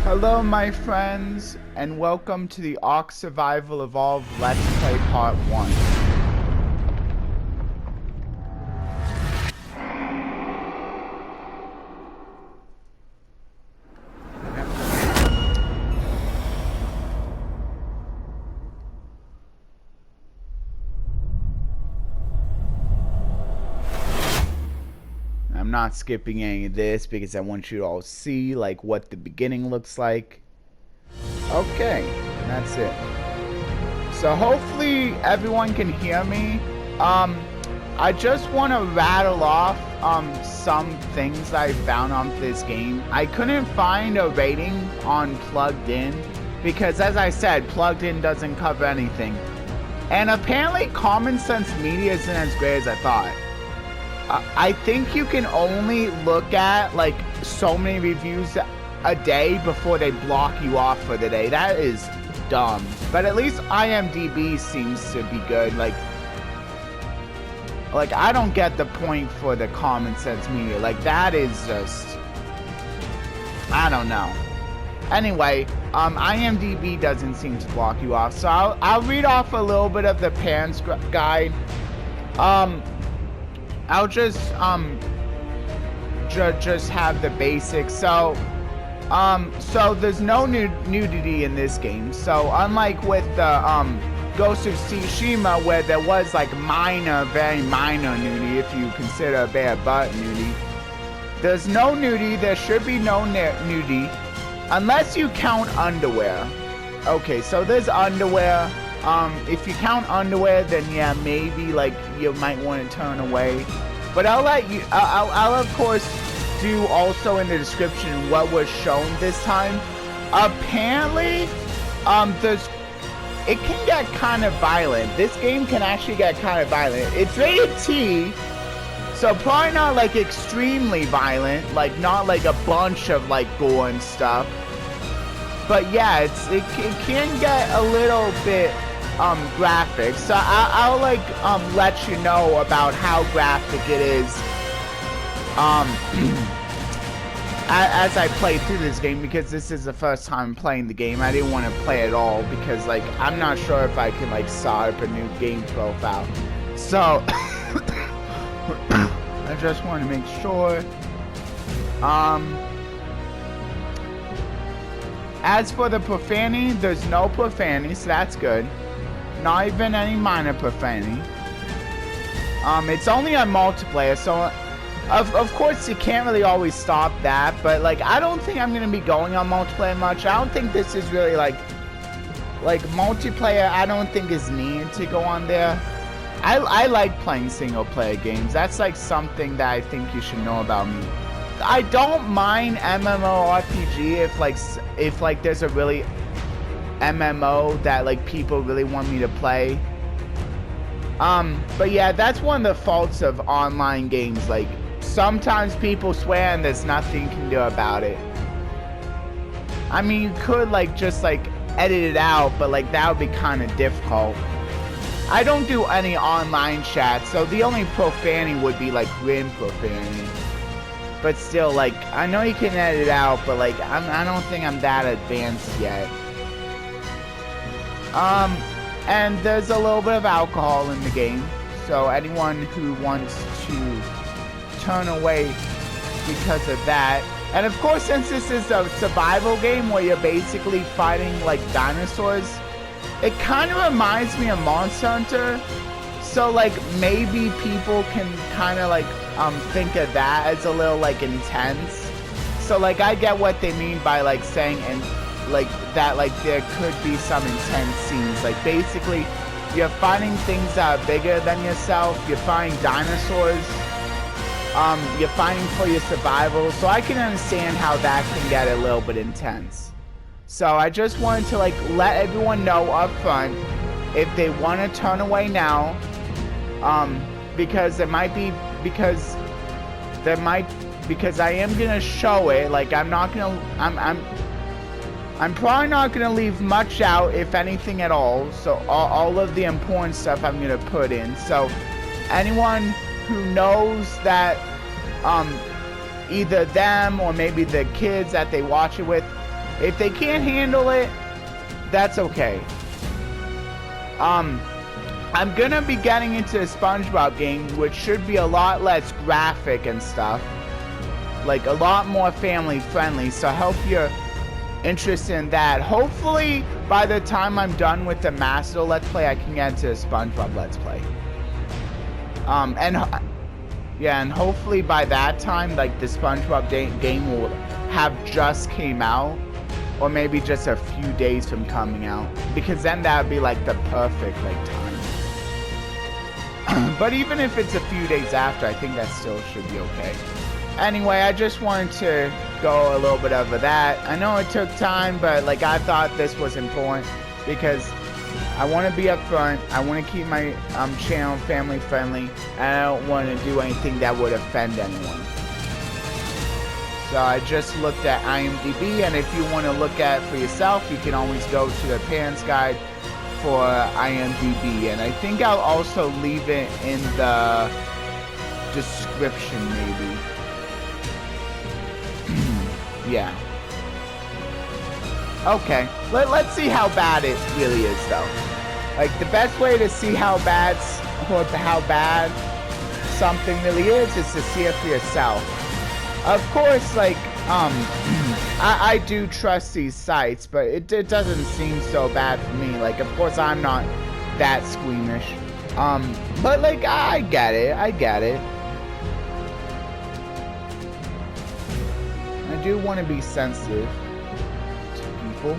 Hello my friends, and welcome to the ARK Survival Evolved Let's Play Part 1. I'm not skipping any of this because I want you to all see like what the beginning looks like. Okay, that's it. So hopefully everyone can hear me. I just want to rattle off some things I found on this game. I couldn't find a rating on Plugged In because, as I said, Plugged In doesn't cover anything. And apparently Common Sense Media isn't as great as I thought. I think you can only look at like so many reviews a day before they block you off for the day. That is dumb. But at least IMDb seems to be good. Like I don't get the point for the Common Sense Media. Like that is just, I don't know. Anyway, IMDb doesn't seem to block you off. So I'll read off a little bit of the parents guide. I'll just have the basics. So there's no nudity in this game. So unlike with the Ghost of Tsushima, where there was like very minor nudity, if you consider a bare butt nudity, there's no nudity. There should be no nudity, unless you count underwear. Okay, so there's underwear. If you count underwear, then yeah, maybe like you might want to turn away. But I'll let you. I'll of course do also in the description what was shown this time. Apparently, it can get kind of violent. This game can actually get kind of violent. It's rated T, so probably not like extremely violent, like not like a bunch of like gore and stuff. But yeah, it can get a little bit graphic. So I'll like let you know about how graphic it is as I play through this game, because this is the first time playing the game. I didn't want to play it all because like I'm not sure if I can like start up a new game profile. So I just want to make sure. As for the profanity, there's no profanity, so that's good. Not even any minor profanity. It's only on multiplayer, so of course you can't really always stop that, but like I don't think I'm gonna be going on multiplayer much. I don't think this is really like multiplayer. I don't think is needed to go on there. I like playing single player games. That's like something that I think you should know about me. I don't mind MMORPG if like there's a really MMO that like people really want me to play. But yeah, that's one of the faults of online games. Like sometimes people swear and there's nothing you can do about it. I mean, you could like just like edit it out, but like that would be kind of difficult. I don't do any online chat, so the only profanity would be like grim profanity. But still, like I know you can edit it out, but like I don't think I'm that advanced yet. And there's a little bit of alcohol in the game, so anyone who wants to turn away because of that. And of course, since this is a survival game where you're basically fighting like dinosaurs, it kind of reminds me of Monster Hunter. So like maybe people can kind of like think of that as a little like intense. So like I get what they mean by like saying and like that, like there could be some intense scenes. Like basically you're fighting things that are bigger than yourself, you're fighting dinosaurs, you're fighting for your survival. So I can understand how that can get a little bit intense. So I just wanted to like let everyone know up front, if they want to turn away now, because I am gonna show it. Like I'm probably not gonna leave much out, if anything at all. So all of the important stuff I'm gonna put in. So anyone who knows that either them or maybe the kids that they watch it with If they can't handle it, that's okay. I'm gonna be getting into a SpongeBob game, which should be a lot less graphic and stuff. Like, a lot more family friendly, so I hope you're interested in that. Hopefully, by the time I'm done with the Master Let's Play, I can get into a SpongeBob Let's Play. And hopefully by that time, like, the SpongeBob game will have just came out, or maybe just a few days from coming out, because then that would be, like, the perfect, like, time. But even if it's a few days after, I think that still should be okay. Anyway, I just wanted to go a little bit over that. I know it took time, but, like, I thought this was important, because I want to be upfront. I want to keep my channel family friendly, and I don't want to do anything that would offend anyone. So I just looked at IMDb, and if you want to look at it for yourself, you can always go to the Parents Guide for IMDb, and I think I'll also leave it in the description, maybe. Yeah. Okay, let's see how bad it really is, though. Like, the best way to see how bad something really is to see it for yourself. Of course, like, I do trust these sites, but it doesn't seem so bad for me. Like, of course, I'm not that squeamish. But, like, I get it. I do want to be sensitive to people.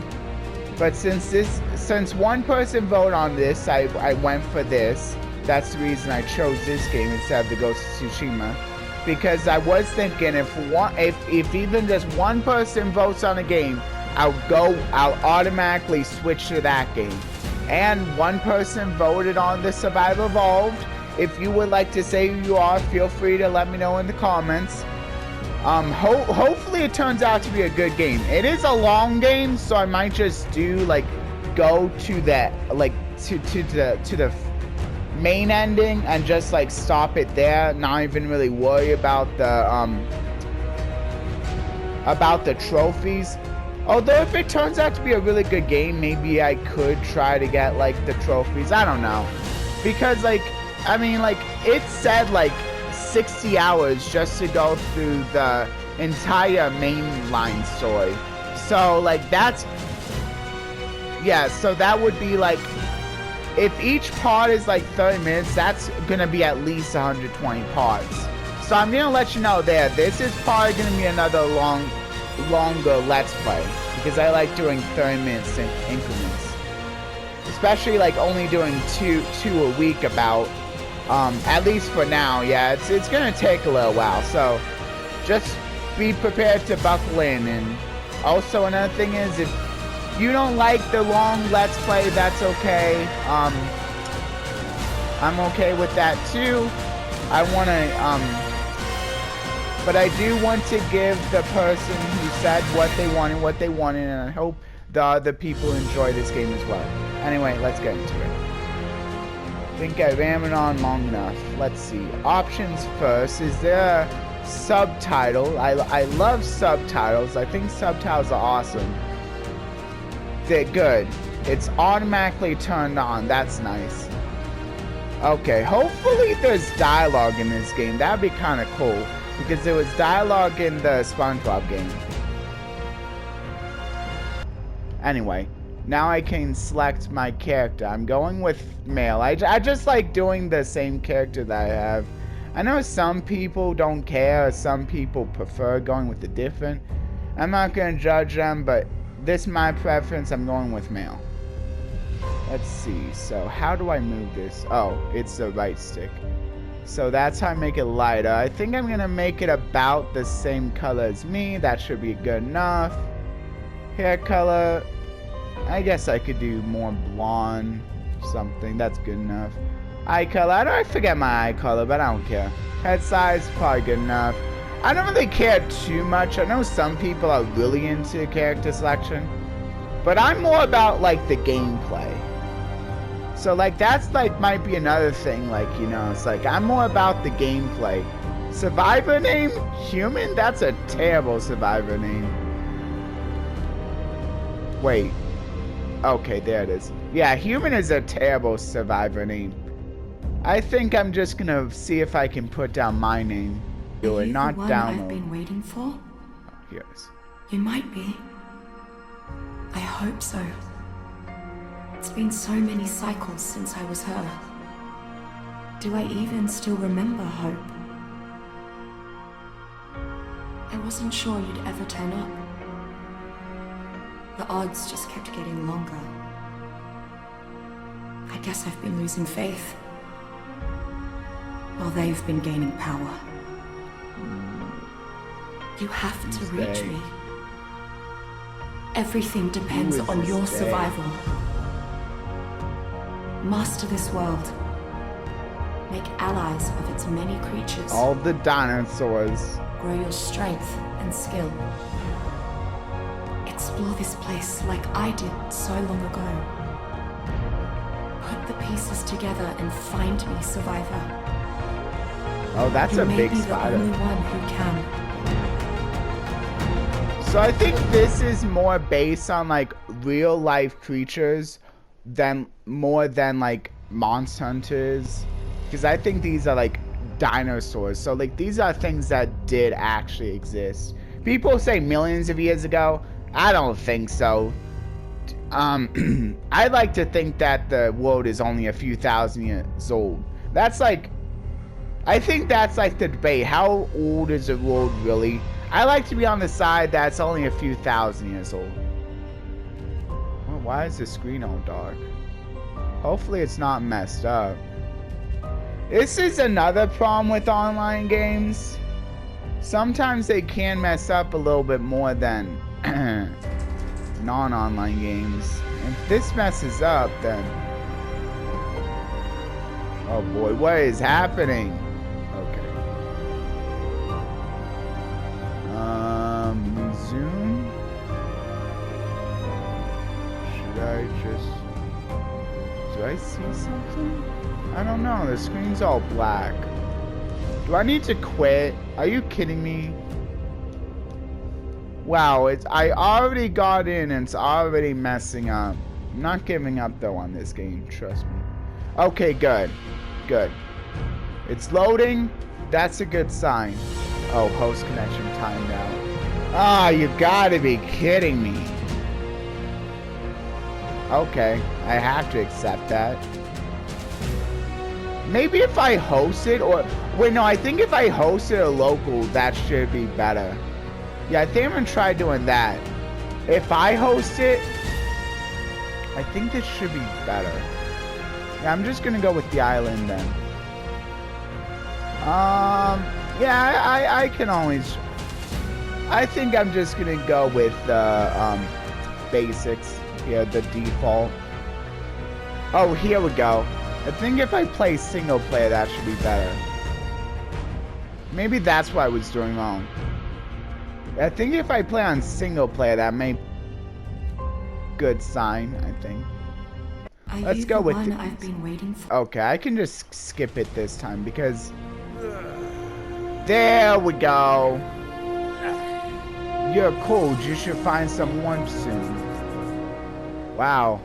But since one person voted on this, I went for this. That's the reason I chose this game instead of the Ghost of Tsushima. Because I was thinking if even just one person votes on a game, I'll automatically switch to that game. And one person voted on the Survivor Evolved. If you would like to say who you are, feel free to let me know in the comments. Hopefully it turns out to be a good game. It is a long game, so I might just go to that, like, to the main ending and just, like, stop it there, not even really worry about the trophies. Although if it turns out to be a really good game, maybe I could try to get, like, the trophies. I don't know, because, like, I mean, like, it said, like, 60 hours just to go through the entire mainline story. So, like, so that would be, like, if each part is like 30 minutes, that's gonna be at least 120 parts. So I'm gonna let you know there. This is probably gonna be another longer Let's Play, because I like doing 30 minutes in increments. Especially, like, only doing two a week about, at least for now. Yeah, it's gonna take a little while. So just be prepared to buckle in. And also another thing is, if you don't like the long Let's Play, that's okay. I'm okay with that too. But I do want to give the person who said what they wanted, and I hope the other people enjoy this game as well. Anyway, let's get into it. I think I rammed on long enough. Let's see. Options first. Is there a subtitle? I love subtitles. I think subtitles are awesome. They're good. It's automatically turned on. That's nice. Okay, hopefully there's dialogue in this game. That'd be kind of cool, because there was dialogue in the SpongeBob game. Anyway, now I can select my character. I'm going with male. I just like doing the same character that I have. I know some people don't care, or some people prefer going with the different. I'm not going to judge them, but this is my preference. I'm going with male. Let's see. So how do I move this? Oh, it's the right stick. So that's how I make it lighter. I think I'm going to make it about the same color as me. That should be good enough. Hair color, I guess I could do more blonde something. That's good enough. Eye color, I forget my eye color, but I don't care. Head size, probably good enough. I don't really care too much. I know some people are really into character selection, but I'm more about, like, the gameplay. So, like, that's, like, might be another thing, like, you know, it's like, I'm more about the gameplay. Survivor name? Human? That's a terrible survivor name. Wait. Okay, there it is. Yeah, human is a terrible survivor name. I think I'm just gonna see if I can put down my name. Are you not the one download. I've been waiting for? Yes. You might be. I hope so. It's been so many cycles since I was her. Do I even still remember Hope? I wasn't sure you'd ever turn up. The odds just kept getting longer. I guess I've been losing faith, while they've been gaining power. You have to reach me. Everything depends on your survival. Master this world. Make allies of its many creatures. All the dinosaurs. Grow your strength and skill. Explore this place like I did so long ago. Put the pieces together and find me, survivor. Oh, that's a big spider. You may be the only one who can. So I think this is more based on like real life creatures than like monster hunters, because I think these are like dinosaurs. So like these are things that did actually exist. People say millions of years ago. I don't think so. I like to think that the world is only a few thousand years old. That's like, I think that's like the debate. How old is the world really? I like to be on the side that's only a few thousand years old. Well, why is the screen all dark? Hopefully it's not messed up. This is another problem with online games. Sometimes they can mess up a little bit more than non-online games. If this messes up, then... Oh boy, what is happening? Okay. Resume? Should I just... Do I see something? I don't know, the screen's all black. Do I need to quit? Are you kidding me? Wow, I already got in and it's already messing up. I'm not giving up though on this game, trust me. Okay, good. Good. It's loading. That's a good sign. Oh, host connection timed out. Ah, you gotta be kidding me. Okay, I have to accept that. Maybe if I host it, or... Wait, no, I think if I host it a local, that should be better. Yeah, I think I'm gonna try doing that. If I host it, I think this should be better. Yeah, I'm just gonna go with the island then. Yeah, I can always... I think I'm just gonna go with the basics. Yeah, the default. Oh, here we go. I think if I play single player, that should be better. Maybe that's what I was doing wrong. I think if I play on single player, that may be a good sign, I think. Let's go with the... I've been waiting for. Okay, I can just skip it this time because... There we go. You're cold. You should find some warmth soon. Wow.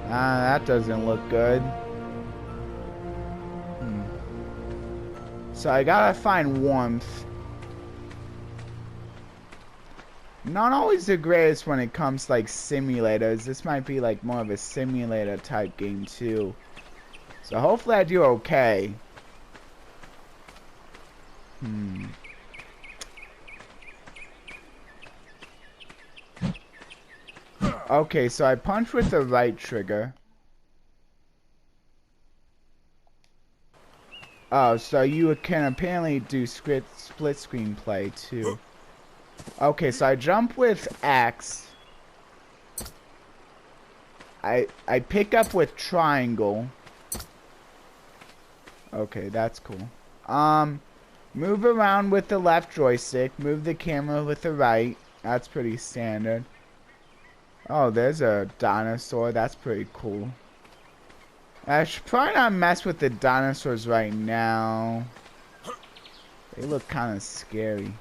That doesn't look good. So I gotta find warmth. Not always the greatest when it comes to like simulators. This might be like more of a simulator type game too. So hopefully I do okay. Okay, so I punch with the right trigger. Oh, so you can apparently do split screen play too. Okay, so I jump with X. I pick up with triangle. Okay, that's cool. Move around with the left joystick. Move the camera with the right. That's pretty standard. Oh, there's a dinosaur. That's pretty cool. I should probably not mess with the dinosaurs right now. They look kind of scary.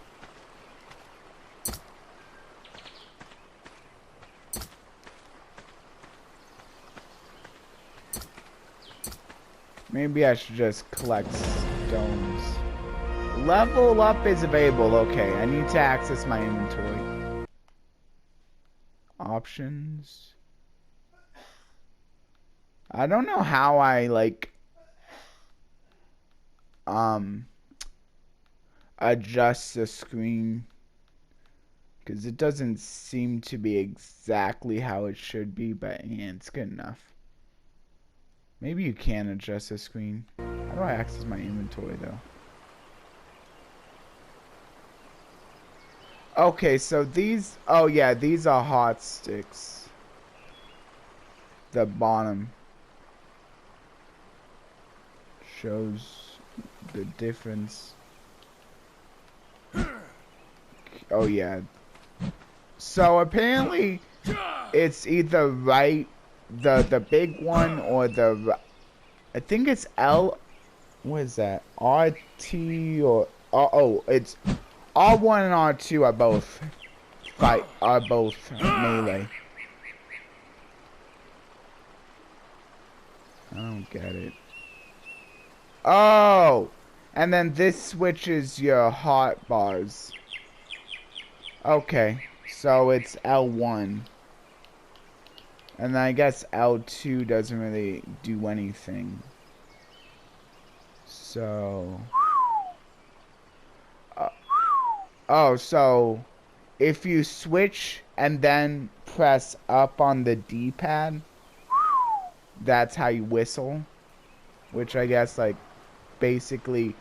Maybe I should just collect stones. Level up is available. Okay, I need to access my inventory. Options. I don't know how I like adjust the screen, because it doesn't seem to be exactly how it should be, but yeah, it's good enough. Maybe you can adjust the screen. How do I access my inventory though? Okay, so these, oh yeah, these are hot sticks. The bottom shows the difference. Oh yeah. So apparently it's either right, the big one, or I think it's L, what is that? RT or oh, it's R1 and R2 are both melee. I don't get it. Oh, and then this switches your hot bars. Okay, so it's L1. And then I guess L2 doesn't really do anything. So... oh, so if you switch and then press up on the D-pad, that's how you whistle. Which I guess, like, basically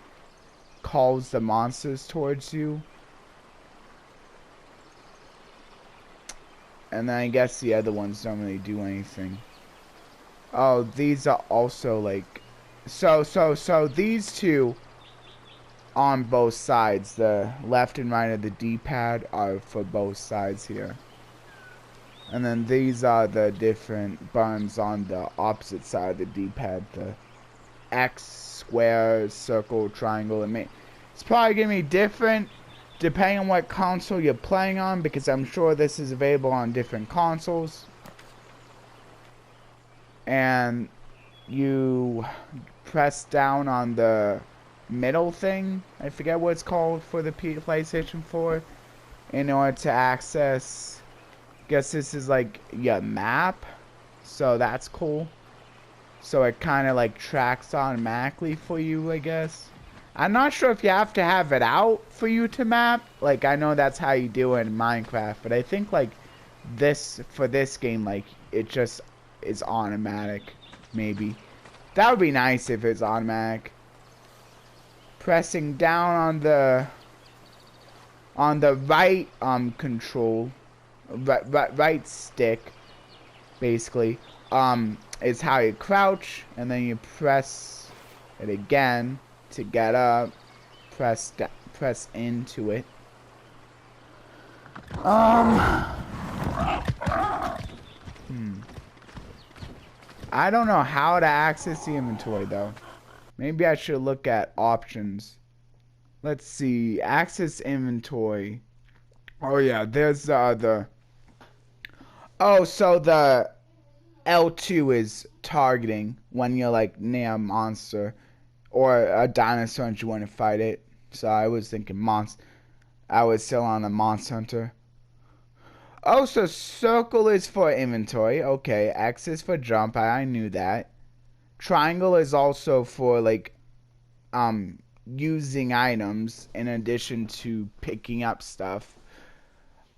calls the monsters towards you. And then I guess the other ones don't really do anything. Oh, these are also like... So these two on both sides, the left and right of the D-pad, are for both sides here. And then these are the different buttons on the opposite side of the D-pad. The X, square, circle, triangle. It's probably going to be different depending on what console you're playing on, because I'm sure this is available on different consoles. And you press down on the middle thing, I forget what it's called for the PlayStation 4, in order to access, I guess this is like your map, so that's cool. So it kind of like tracks automatically for you, I guess. I'm not sure if you have to have it out for you to map. Like, I know that's how you do it in Minecraft, but I think like this, for this game, like it just is automatic, maybe. That would be nice if it's automatic. Pressing down on the right control, right stick, basically, is how you crouch, and then you press it again to get up. Press into it. I don't know how to access the inventory though. Maybe I should look at options. Let's see. Access inventory. Oh yeah, there's the... oh, so the L2 is targeting when you're like near a monster or a dinosaur and you want to fight it. So I was thinking I was still on the Monster Hunter. Oh, so circle is for inventory. Okay, X is for jump. I knew that. Triangle is also for like using items in addition to picking up stuff.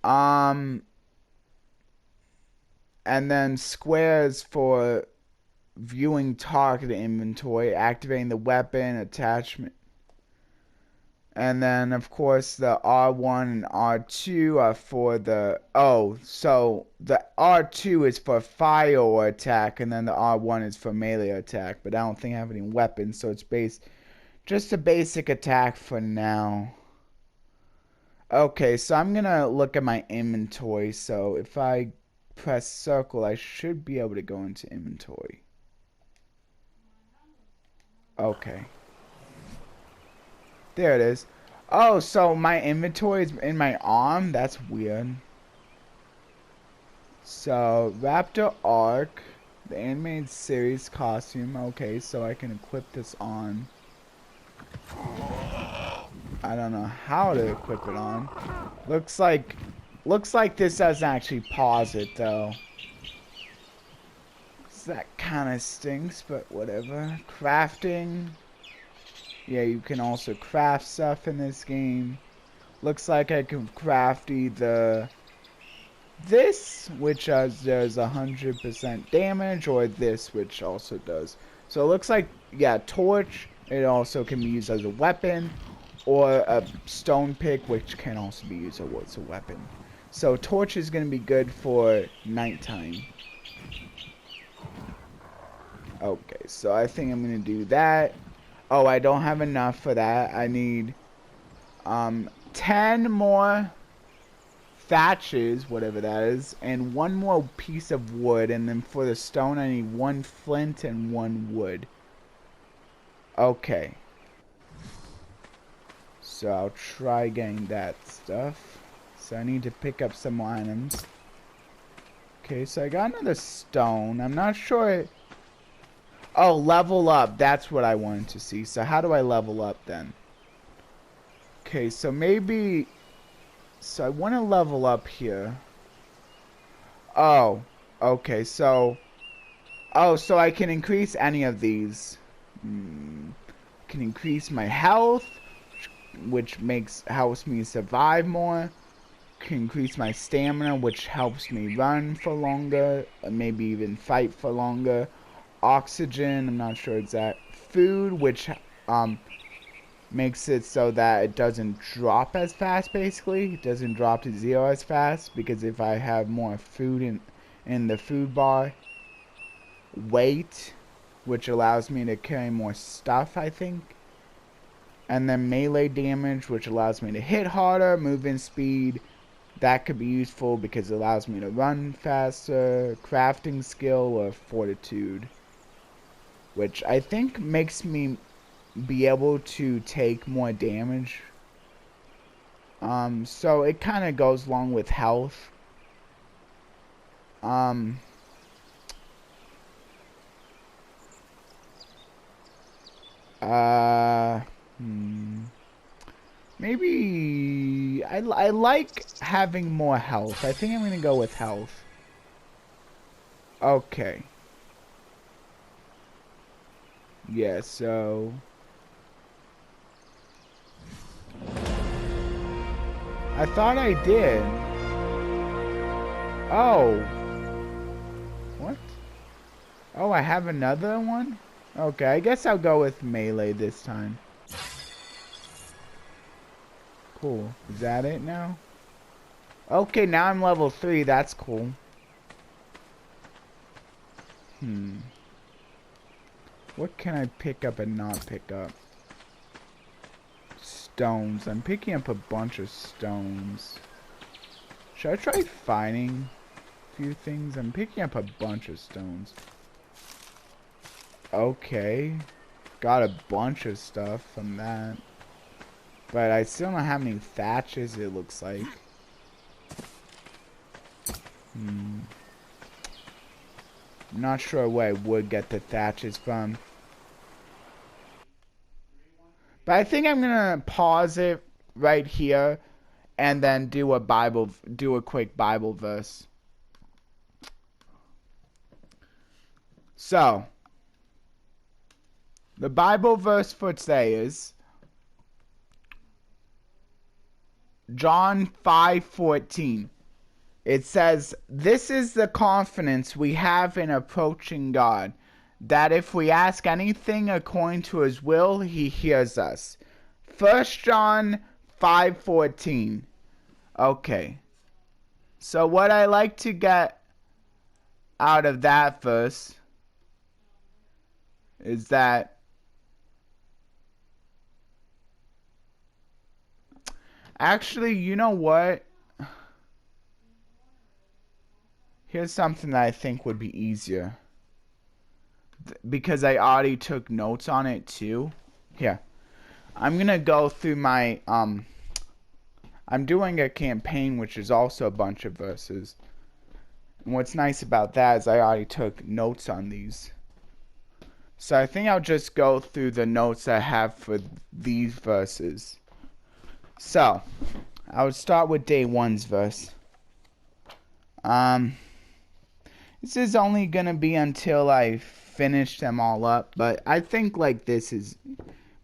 And then square is for viewing target inventory, activating the weapon attachment. And then, of course, the R1 and R2 are for the... oh, so the R2 is for fire attack, and then the R1 is for melee attack. But I don't think I have any weapons, so it's just a basic attack for now. Okay, so I'm going to look at my inventory. So if I press circle, I should be able to go into inventory. Okay. There it is. Oh, so my inventory is in my arm? That's weird. So, Raptor ARK. The animated series costume. Okay, so I can equip this on. I don't know how to equip it on. Looks like this doesn't actually pause it though. So that kind of stinks, but whatever. Crafting. Yeah, you can also craft stuff in this game. Looks like I can craft either this, which does 100% damage, or this, which also does. So it looks like, yeah, torch. It also can be used as a weapon, or a stone pick, which can also be used as a weapon. So torch is going to be good for nighttime. Okay, so I think I'm going to do that. Oh, I don't have enough for that. I need 10 more thatches, whatever that is, and one more piece of wood. And then for the stone, I need 1 flint and 1 wood. Okay. So I'll try getting that stuff. So I need to pick up some more items. Okay, so I got another stone. I'm not sure. Oh, level up. That's what I wanted to see. So how do I level up then? Okay, so maybe... So I want to level up here. Oh, okay, so... Oh, so I can increase any of these. Can increase my health, which helps me survive more. Can increase my stamina, which helps me run for longer, maybe even fight for longer. Oxygen, I'm not sure exact. Food, which makes it so that it doesn't drop as fast, basically. It doesn't drop to 0 as fast, because if I have more food in the food bar. Weight, which allows me to carry more stuff, I think. And then melee damage, which allows me to hit harder. Movement speed, that could be useful because it allows me to run faster. Crafting skill or fortitude, which I think makes me be able to take more damage. So it kind of goes along with health. Maybe I like having more health. I think I'm gonna go with health. Okay. Yeah, so I thought I did. Oh. What? Oh, I have another one? Okay, I guess I'll go with melee this time. Cool. Is that it now? Okay, now I'm level 3. That's cool. What can I pick up and not pick up? Stones. I'm picking up a bunch of stones. Should I try finding a few things? I'm picking up a bunch of stones. Okay. Got a bunch of stuff from that. But I still don't have any thatches, it looks like. I'm not sure where I would get the thatches from. But I think I'm gonna pause it right here and then do a quick Bible verse. So, the Bible verse for today is John 5:14. It says, "This is the confidence we have in approaching God, that if we ask anything according to his will, he hears us." 1 John 5:14. Okay. So what I like to get out of that verse is that actually, you know what? Here's something that I think would be easier. Because I already took notes on it too. Here. I'm gonna go through my, I'm doing a campaign which is also a bunch of verses. And what's nice about that is I already took notes on these. So I think I'll just go through the notes I have for these verses. So, I would start with day 1's verse. This is only gonna be until I finish them all up, but I think like this is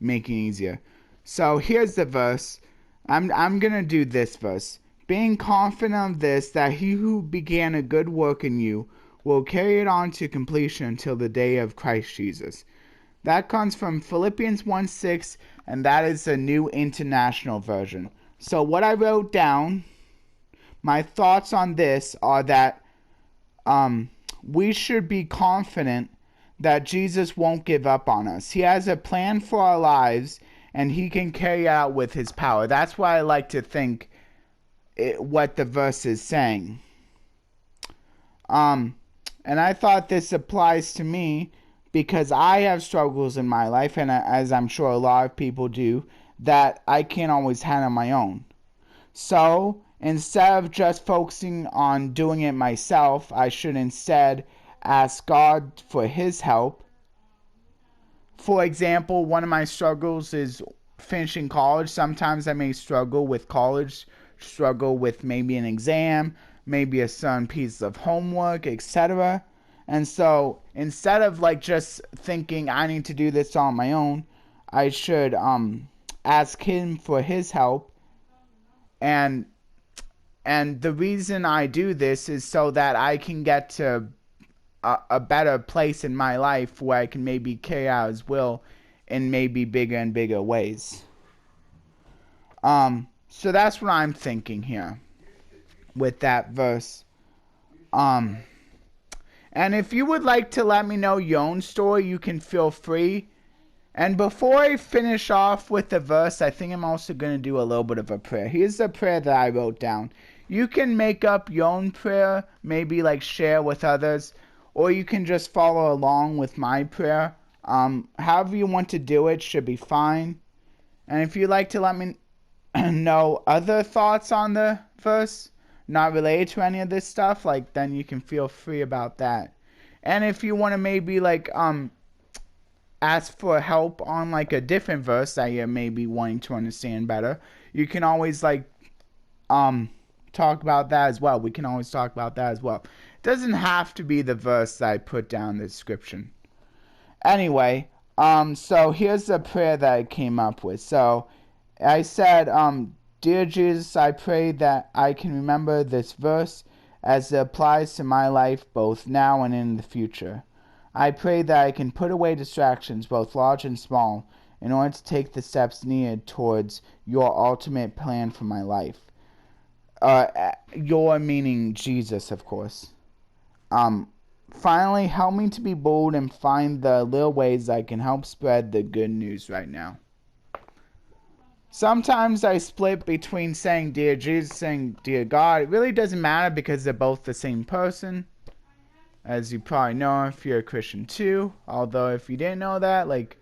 making it easier. So here's the verse. I'm gonna do this verse. Being confident of this, that he who began a good work in you will carry it on to completion until the day of Christ Jesus. That comes from Philippians 1:6, and that is the New International Version. So what I wrote down, my thoughts on this are that we should be confident that Jesus won't give up on us. He has a plan for our lives, and he can carry out with his power. That's why I like to think what the verse is saying. And I thought this applies to me because I have struggles in my life, and as I'm sure a lot of people do, that I can't always handle my own. So instead of just focusing on doing it myself, I should instead ask God for his help. For example, one of my struggles is finishing college. Sometimes I may struggle with college, struggle with maybe an exam, maybe a certain piece of homework, etc. And so instead of like just thinking I need to do this on my own, I should ask him for his help. And the reason I do this is so that I can get to a better place in my life where I can maybe carry out his will in maybe bigger and bigger ways. So that's what I'm thinking here with that verse. And if you would like to let me know your own story, you can feel free. And before I finish off with the verse, I think I'm also going to do a little bit of a prayer. Here's the prayer that I wrote down. You can make up your own prayer, maybe like share with others, or you can just follow along with my prayer. However you want to do it should be fine. And if you'd like to let me know other thoughts on the verse, not related to any of this stuff, like then you can feel free about that. And if you want to maybe like ask for help on like a different verse that you're maybe wanting to understand better, you can always like talk about that as well. We can always talk about that as well. It doesn't have to be the verse that I put down in the description. Anyway, so here's the prayer that I came up with. So I said, Dear Jesus, I pray that I can remember this verse as it applies to my life both now and in the future. I pray that I can put away distractions, both large and small, in order to take the steps needed towards your ultimate plan for my life. Your meaning Jesus, of course. Finally, help me to be bold and find the little ways I can help spread the good news right now. Sometimes I split between saying Dear Jesus, saying Dear God. It really doesn't matter because they're both the same person. As you probably know if you're a Christian too. Although if you didn't know that, like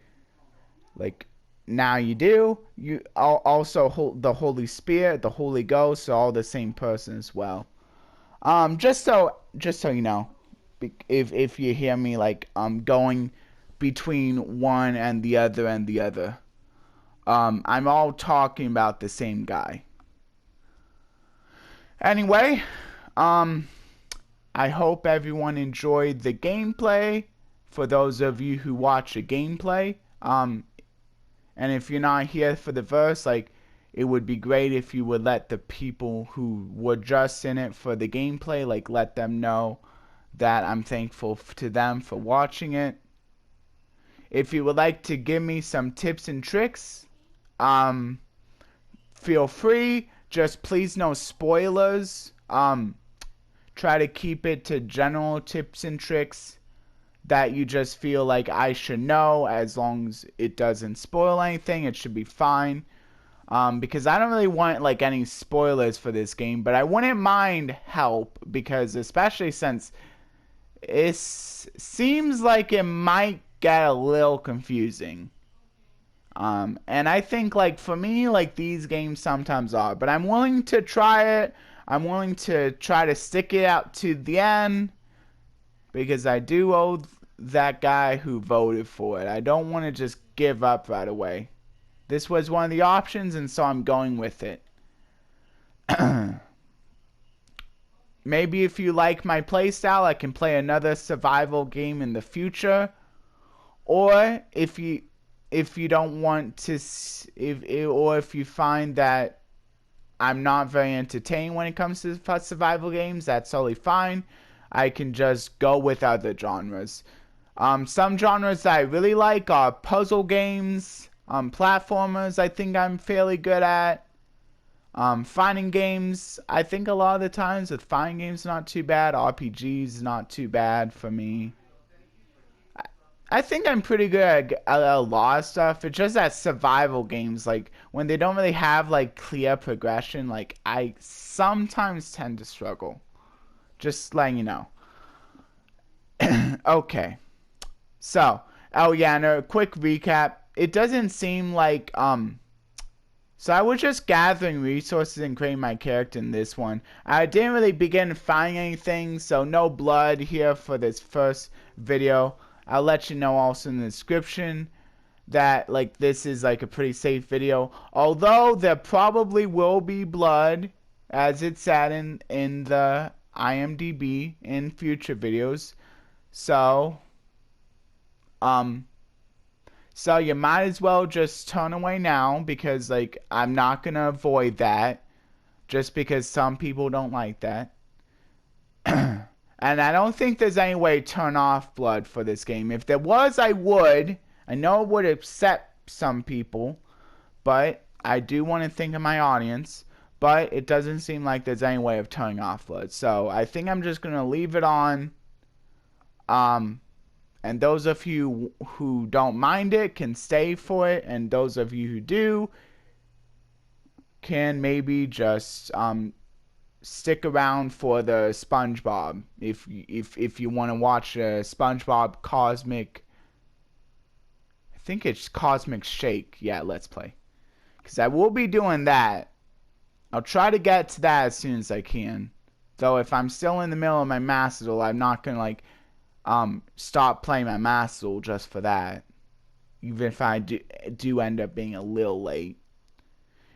now you do. You also the Holy Spirit, the Holy Ghost, are all the same person as well. Just so you know, if you hear me like going between one and the other. I'm all talking about the same guy. Anyway, I hope everyone enjoyed the gameplay. For those of you who watch the gameplay, and if you're not here for the verse, like it would be great if you would let the people who were just in it for the gameplay, like let them know that I'm thankful to them for watching it. If you would like to give me some tips and tricks, feel free. Just please no spoilers. Try to keep it to general tips and tricks that you just feel like I should know. As long as it doesn't spoil anything, it should be fine. Because I don't really want like any spoilers for this game, but I wouldn't mind help, because especially since it seems like it might get a little confusing. And I think like for me, like these games sometimes are, but I'm willing to try it. I'm willing to try to stick it out to the end because I do owe that guy who voted for it. I don't want to just give up right away. This was one of the options, and so I'm going with it. Maybe if you like my playstyle, I can play another survival game in the future. Or if you don't want to, if you find that I'm not very entertained when it comes to survival games, that's totally fine. I can just go with other genres. Some genres that I really like are puzzle games, platformers I think I'm fairly good at. Fighting games, I think a lot of the times with fighting games not too bad. RPGs not too bad for me. I think I'm pretty good at a lot of stuff. It's just that survival games, like when they don't really have like clear progression, like I sometimes tend to struggle. Just letting you know. Okay. So, oh yeah, and a quick recap. It doesn't seem like so I was just gathering resources and creating my character in this one. I didn't really begin finding anything, so no blood here for this first video. I'll let you know also in the description that like this is like a pretty safe video. Although there probably will be blood, as it said in the IMDb in future videos. So so you might as well just turn away now, because like I'm not gonna avoid that just because some people don't like that. And I don't think there's any way to turn off blood for this game. If there was, I would. I know it would upset some people, but I do want to think of my audience. But it doesn't seem like there's any way of turning off blood. So I think I'm just gonna leave it on. And those of you who don't mind it can stay for it, and those of you who do can maybe just stick around for the SpongeBob if you want to watch a SpongeBob Cosmic. I think it's Cosmic Shake. Yeah, let's play, because I will be doing that. I'll try to get to that as soon as I can. Though if I'm still in the middle of my Master Duel, I'm not gonna like stop playing my Master Duel just for that. Even if I do end up being a little late.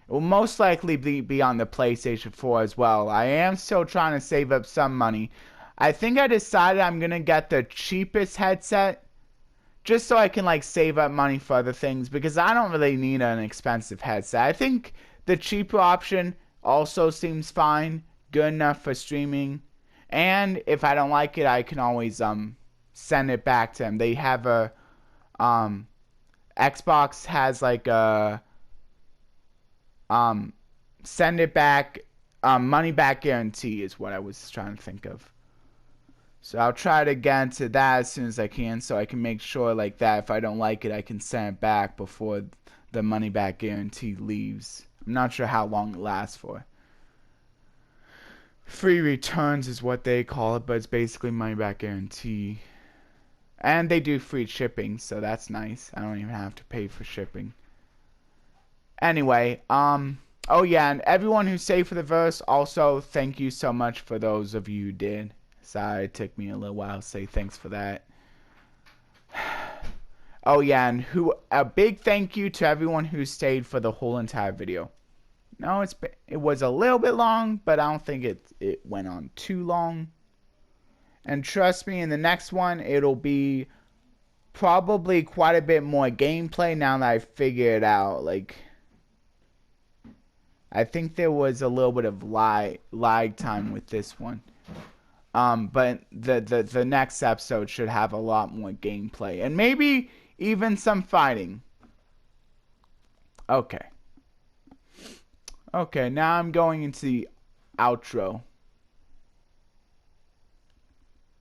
It will most likely be on the PlayStation 4 as well. I am still trying to save up some money. I think I decided I'm going to get the cheapest headset just so I can like save up money for other things, because I don't really need an expensive headset. I think the cheaper option also seems fine, good enough for streaming. And if I don't like it, I can always send it back to them. They have a Xbox has like a send it back, money back guarantee is what I was trying to think of. So I'll try to get into that as soon as I can, so I can make sure like that if I don't like it, I can send it back before the money back guarantee leaves. I'm not sure how long it lasts for. Free returns is what they call it, but it's basically money back guarantee. And they do free shipping, so that's nice. I don't even have to pay for shipping. Anyway, oh yeah, and everyone who stayed for the verse, also thank you so much for those of you who did. Sorry, it took me a little while to say thanks for that. Oh yeah, and a big thank you to everyone who stayed for the whole entire video. No, it was a little bit long, but I don't think it went on too long. And trust me, in the next one, it'll be probably quite a bit more gameplay now that I figured it out. Like, I think there was a little bit of lag time with this one. But the next episode should have a lot more gameplay. And maybe even some fighting. Okay. Okay, now I'm going into the outro.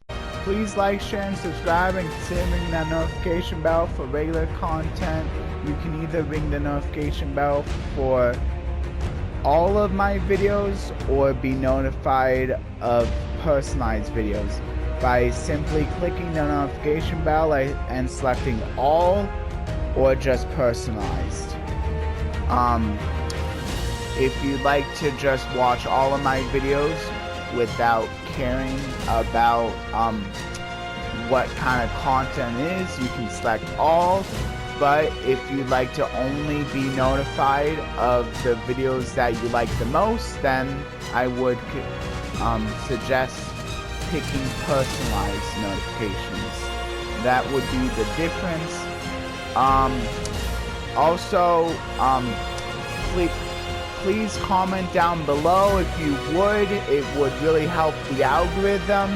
Please like, share, and subscribe, and consider ringing that notification bell for regular content. You can either ring the notification bell for all of my videos or be notified of personalized videos by simply clicking the notification bell and selecting all or just personalized. If you'd like to just watch all of my videos without caring about what kind of content is, you can select all. But if you'd like to only be notified of the videos that you like the most, then I would suggest picking personalized notifications. That would be the difference. Also, please comment down below if you would. It would really help the algorithm.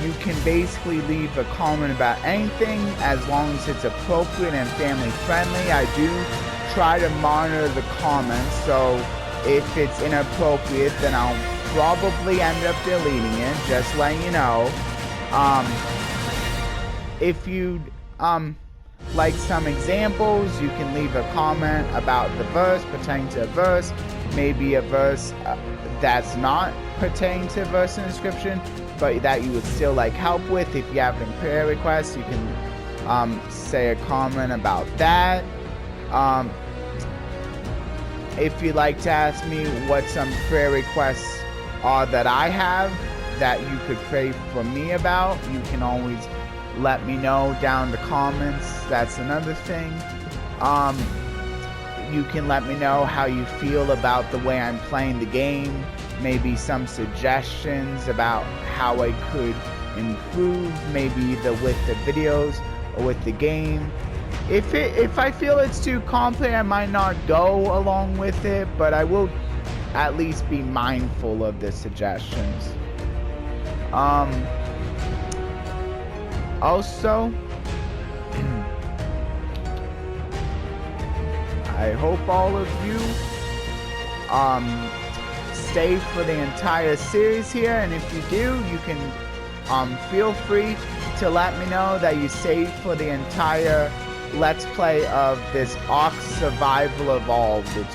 You can basically leave a comment about anything as long as it's appropriate and family friendly. I do try to monitor the comments, so if it's inappropriate, then I'll probably end up deleting it, just letting you know. If you like some examples, you can leave a comment about the verse pertaining to a verse, maybe a verse that's not pertaining to a verse in the description, but that you would still like help with. If you have any prayer requests, you can say a comment about that. If you'd like to ask me what some prayer requests are that I have that you could pray for me about, you can always let me know down in the comments. That's another thing. You can let me know how you feel about the way I'm playing the game, maybe some suggestions about how I could improve, maybe either with the videos or with the game. If I feel it's too complicated, I might not go along with it, but I will at least be mindful of the suggestions. Also, I hope all of you stay for the entire series here, and if you do, you can feel free to let me know that you stayed for the entire Let's Play of this ARK Survival Evolved.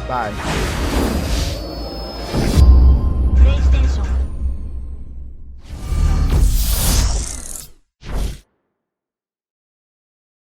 Bye.